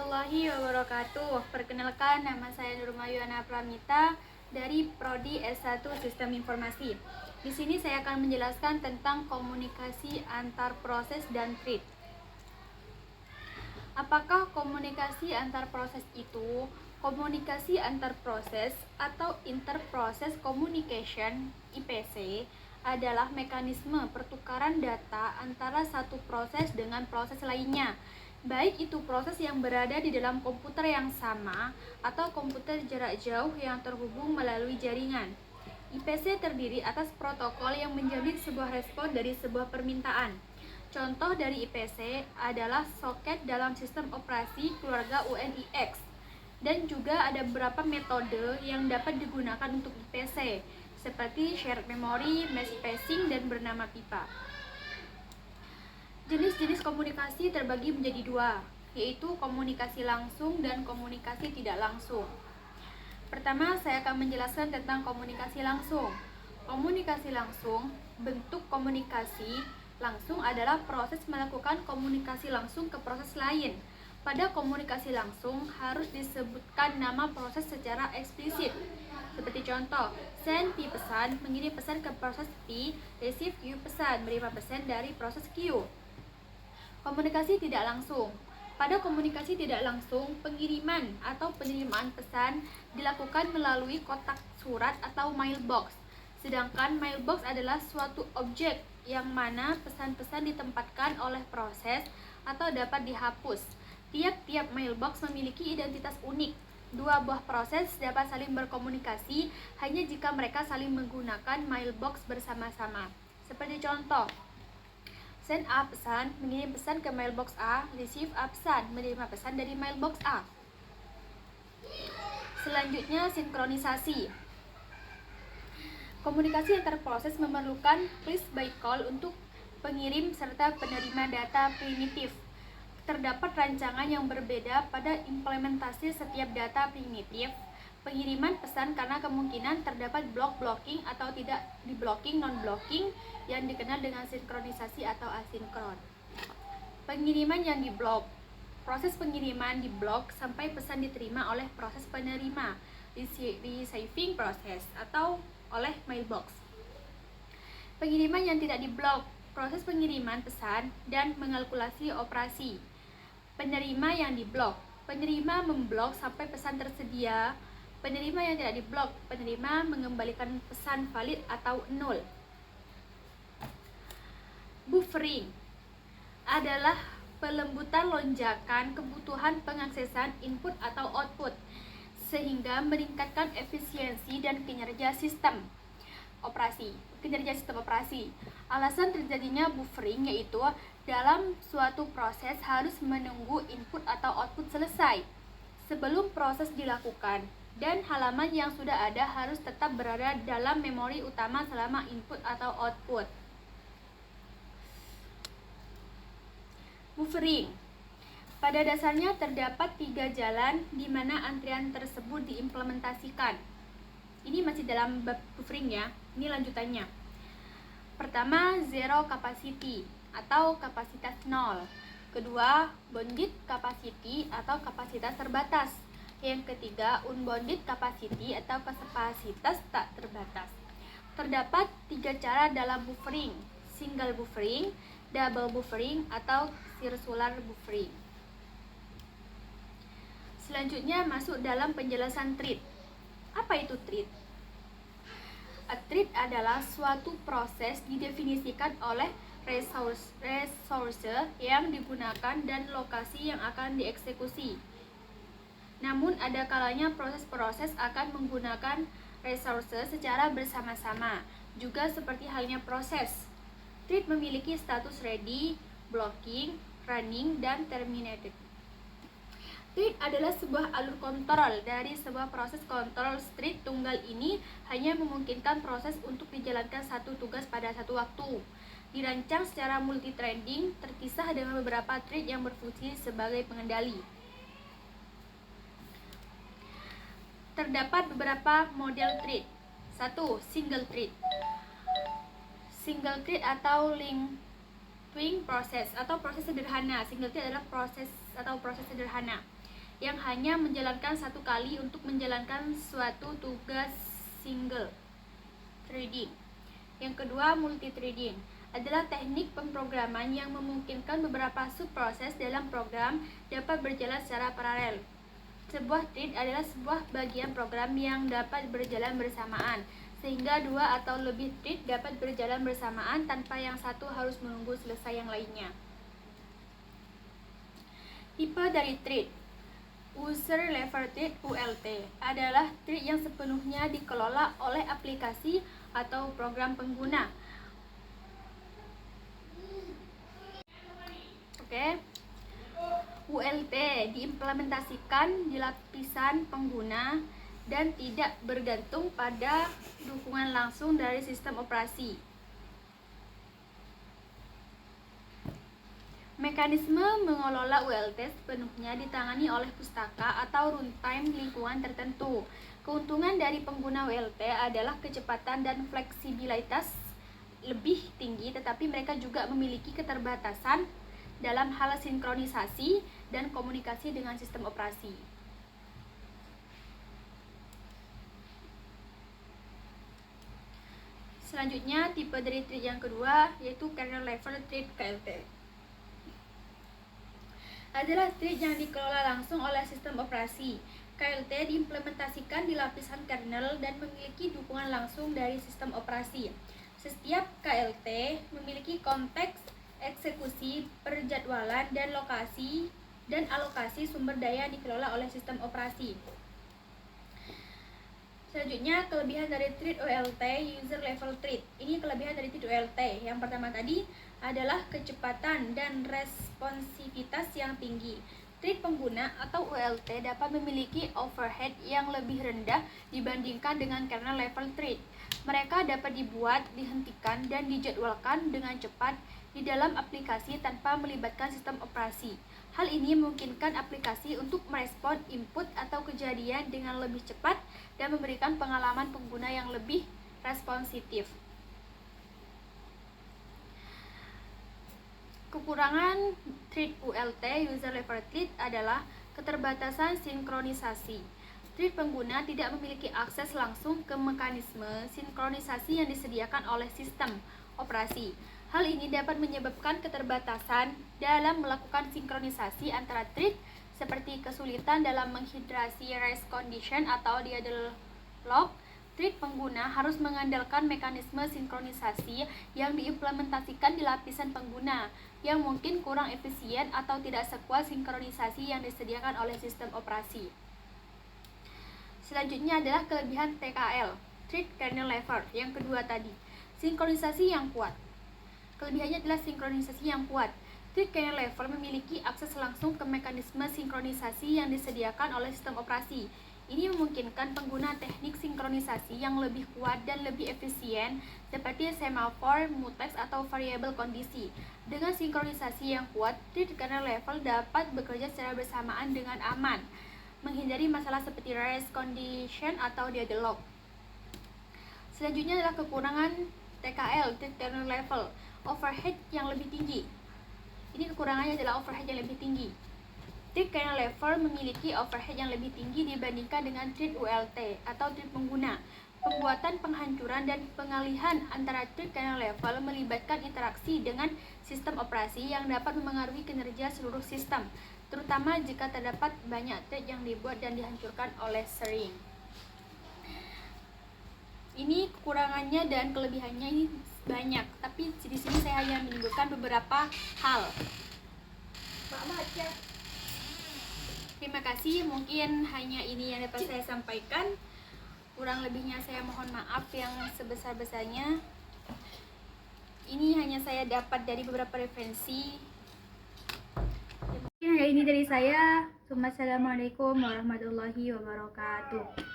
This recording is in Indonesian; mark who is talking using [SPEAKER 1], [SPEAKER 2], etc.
[SPEAKER 1] warahmatullahi wabarakatuh. Perkenalkan, nama saya Nurmayana Pramita dari Prodi S1 Sistem Informasi. Di sini saya akan menjelaskan tentang komunikasi antar proses dan thread. Apakah komunikasi antar proses itu? Komunikasi antar proses atau interprocess communication (IPC) adalah mekanisme pertukaran data antara satu proses dengan proses lainnya, baik itu proses yang berada di dalam komputer yang sama atau komputer jarak jauh yang terhubung melalui jaringan. IPC terdiri atas protokol yang menjamin sebuah respon dari sebuah permintaan. Contoh dari IPC adalah soket dalam sistem operasi keluarga UNIX. Dan juga ada beberapa metode yang dapat digunakan untuk IPC, seperti shared memory, mass spacing, dan bernama pipa. Jenis-jenis komunikasi terbagi menjadi dua, yaitu komunikasi langsung dan komunikasi tidak langsung. Pertama, saya akan menjelaskan tentang komunikasi langsung. Komunikasi langsung, bentuk komunikasi langsung adalah proses melakukan komunikasi langsung ke proses lain. Pada komunikasi langsung harus disebutkan nama proses secara eksplisit. Seperti contoh, send P pesan, mengirim pesan ke proses P, receive Q pesan, menerima pesan dari proses Q. Komunikasi tidak langsung. Pada komunikasi tidak langsung, pengiriman atau penerimaan pesan dilakukan melalui kotak surat atau mailbox. Sedangkan mailbox adalah suatu objek yang mana pesan-pesan ditempatkan oleh proses atau dapat dihapus. Tiap-tiap mailbox memiliki identitas unik. Dua buah proses dapat saling berkomunikasi hanya jika mereka saling menggunakan mailbox bersama-sama. Seperti contoh, send A pesan, mengirim pesan ke mailbox A, receive A pesan, menerima pesan dari mailbox A. Selanjutnya, sinkronisasi. Komunikasi antar proses memerlukan please by call untuk pengirim serta penerima data primitif. Terdapat rancangan yang berbeda pada implementasi setiap data primitif. Pengiriman pesan karena kemungkinan terdapat blocking atau tidak di-blocking, non-blocking yang dikenal dengan sinkronisasi atau asinkron. Pengiriman yang diblok. Proses pengiriman diblok sampai pesan diterima oleh proses penerima, receiving process atau oleh mailbox. Pengiriman yang tidak diblok. Proses pengiriman pesan dan mengalkulasi operasi. Penerima yang diblok. Penerima memblok sampai pesan tersedia. Penerima yang tidak diblok. Penerima mengembalikan pesan valid atau nol. Buffering adalah pelembutan lonjakan kebutuhan pengaksesan input atau output sehingga meningkatkan efisiensi dan kinerja sistem operasi. Alasan terjadinya buffering yaitu dalam suatu proses harus menunggu input atau output selesai sebelum proses dilakukan, dan halaman yang sudah ada harus tetap berada dalam memori utama selama input atau output. Buffering. Pada dasarnya terdapat 3 jalan di mana antrian tersebut diimplementasikan. Ini masih dalam bab buffering ya. Ini lanjutannya. Pertama, zero capacity atau kapasitas nol. Kedua, bounded capacity atau kapasitas terbatas. Yang ketiga, unbounded capacity atau kapasitas tak terbatas. Terdapat 3 cara dalam buffering: single buffering, double buffering, atau circular buffering. Selanjutnya masuk dalam penjelasan thread. Apa itu thread? A thread adalah suatu proses didefinisikan oleh resource yang digunakan dan lokasi yang akan dieksekusi. Namun ada kalanya proses-proses akan menggunakan resource secara bersama-sama, juga seperti halnya proses. Thread memiliki status ready, blocking, running, dan terminated. Thread adalah sebuah alur kontrol dari sebuah proses kontrol. Thread tunggal ini hanya memungkinkan proses untuk dijalankan satu tugas pada satu waktu. Dirancang secara multi-threading, terpisah dengan beberapa thread yang berfungsi sebagai pengendali. Terdapat beberapa model thread. 1. Single thread. Single thread atau linking process atau proses sederhana. Single thread adalah proses sederhana. yang hanya menjalankan satu kali untuk menjalankan suatu tugas single threading. Yang kedua, multi-threading adalah teknik pemrograman yang memungkinkan beberapa subproses dalam program dapat berjalan secara paralel. Sebuah thread adalah sebuah bagian program yang dapat berjalan bersamaan, sehingga dua atau lebih thread dapat berjalan bersamaan tanpa yang satu harus menunggu selesai yang lainnya. Tipe dari thread User Level Thread (ULT) adalah thread yang sepenuhnya dikelola oleh aplikasi atau program pengguna. ULT diimplementasikan di lapisan pengguna dan tidak bergantung pada dukungan langsung dari sistem operasi. Mekanisme mengelola ULT sepenuhnya ditangani oleh pustaka atau runtime lingkungan tertentu. Keuntungan dari pengguna ULT adalah kecepatan dan fleksibilitas lebih tinggi, tetapi mereka juga memiliki keterbatasan dalam hal sinkronisasi dan komunikasi dengan sistem operasi. Selanjutnya, tipe dari thread yang kedua yaitu kernel level thread (KLT). Adalah thread yang dikelola langsung oleh sistem operasi. KLT diimplementasikan di lapisan kernel dan memiliki dukungan langsung dari sistem operasi. Setiap KLT memiliki konteks eksekusi, perjadwalan, dan lokasi dan alokasi sumber daya yang dikelola oleh sistem operasi. Selanjutnya, kelebihan dari thread ULT, user level thread. Ini kelebihan dari thread ULT. Yang pertama tadi adalah kecepatan dan responsivitas yang tinggi. Thread pengguna atau ULT dapat memiliki overhead yang lebih rendah dibandingkan dengan kernel level thread. Mereka dapat dibuat, dihentikan, dan dijadwalkan dengan cepat di dalam aplikasi tanpa melibatkan sistem operasi. Hal ini memungkinkan aplikasi untuk merespon input atau kejadian dengan lebih cepat dan memberikan pengalaman pengguna yang lebih responsif. Kekurangan thread ULT user level thread adalah keterbatasan sinkronisasi. Thread pengguna tidak memiliki akses langsung ke mekanisme sinkronisasi yang disediakan oleh sistem operasi. Hal ini dapat menyebabkan keterbatasan dalam melakukan sinkronisasi antara thread, seperti kesulitan dalam menghidrasi race condition atau deadlock. Thread pengguna harus mengandalkan mekanisme sinkronisasi yang diimplementasikan di lapisan pengguna, yang mungkin kurang efisien atau tidak sekuat sinkronisasi yang disediakan oleh sistem operasi. Selanjutnya adalah kelebihan TKL, Thread Kernel Level, yang kedua tadi. Sinkronisasi yang kuat. Kelebihannya adalah sinkronisasi yang kuat. Thread Kernel Level memiliki akses langsung ke mekanisme sinkronisasi yang disediakan oleh sistem operasi. Ini memungkinkan pengguna teknik sinkronisasi yang lebih kuat dan lebih efisien, seperti semafor, mutex, atau variabel kondisi. Dengan sinkronisasi yang kuat, thread kernel level dapat bekerja secara bersamaan dengan aman, menghindari masalah seperti race condition atau deadlock. Selanjutnya adalah kekurangan TKL, thread kernel level, overhead yang lebih tinggi. Ini kekurangannya adalah overhead yang lebih tinggi. Thread kernel level memiliki overhead yang lebih tinggi dibandingkan dengan thread ULT atau thread pengguna. Pembuatan, penghancuran, dan pengalihan antara thread kernel level melibatkan interaksi dengan sistem operasi yang dapat memengaruhi kinerja seluruh sistem, terutama jika terdapat banyak thread yang dibuat dan dihancurkan oleh sharing. Ini kekurangannya dan kelebihannya ini banyak, tapi di sini saya hanya menyebutkan beberapa hal. Terima kasih, mungkin hanya ini yang dapat saya sampaikan. Kurang lebihnya saya mohon maaf yang sebesar-besarnya. Ini hanya saya dapat dari beberapa referensi. Mungkin hanya ini dari saya. Assalamualaikum warahmatullahi wabarakatuh.